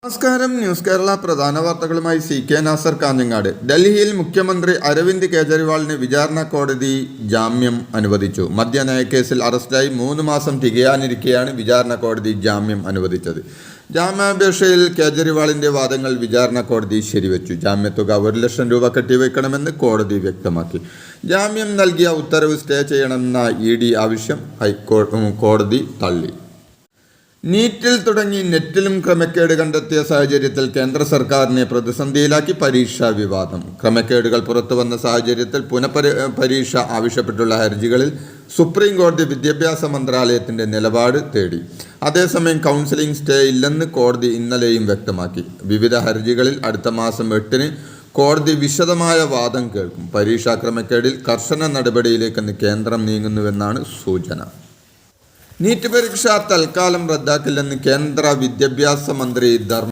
നമസ്കാരം. ന്യൂസ് കേരള പ്രധാന വാർത്തകളുമായി CK നാസർ കാഞ്ഞങ്ങാട്. ഡൽഹിയിൽ മുഖ്യമന്ത്രി അരവിന്ദ് കെജ്രിവാളിന് വിചാരണ കോടതി ജാമ്യം അനുവദിച്ചു. മദ്യനയക്കേസിൽ അറസ്റ്റിലായി 3 മാസം തികയാനിരിക്കെയാണ് വിചാരണ കോടതി ജാമ്യം അനുവദിച്ചത്. ജാമ്യാപേക്ഷയിൽ കെജ്രിവാളിന്റെ വാദങ്ങൾ വിചാരണ കോടതി ശരിവെച്ചു. ജാമ്യത്തുക 1 ലക്ഷം രൂപ കെട്ടിവെക്കണമെന്ന് കോടതി വ്യക്തമാക്കി. ജാമ്യം നൽകിയ ഉത്തരവ് സ്റ്റേ ചെയ്യണമെന്ന ED ആവശ്യം കോടതി തള്ളി. നീറ്റിൽ തുടങ്ങി നെറ്റിലും ക്രമക്കേട് കണ്ടെത്തിയ സാഹചര്യത്തിൽ കേന്ദ്ര സർക്കാരിനെ പ്രതിസന്ധിയിലാക്കി പരീക്ഷാ വിവാദം. ക്രമക്കേടുകൾ പുറത്തുവന്ന സാഹചര്യത്തിൽ പുനഃപരീക്ഷ ആവശ്യപ്പെട്ടുള്ള ഹർജികളിൽ സുപ്രീം കോടതി വിദ്യാഭ്യാസ മന്ത്രാലയത്തിന്റെ നിലപാട് തേടി. അതേസമയം കൗൺസിലിംഗ് സ്റ്റേ ഇല്ലെന്ന് കോടതി ഇന്നലെയും വ്യക്തമാക്കി. വിവിധ ഹർജികളിൽ അടുത്ത മാസം 8-ന് കോടതി വിശദമായ വാദം കേൾക്കും. പരീക്ഷാ ക്രമക്കേടിൽ കർശന നടപടിയിലേക്കെന്ന് കേന്ദ്രം നീങ്ങുന്നുവെന്നാണ് സൂചന. നീറ്റ് പരീക്ഷ തൽക്കാലം റദ്ദാക്കില്ലെന്ന് കേന്ദ്ര വിദ്യാഭ്യാസ മന്ത്രി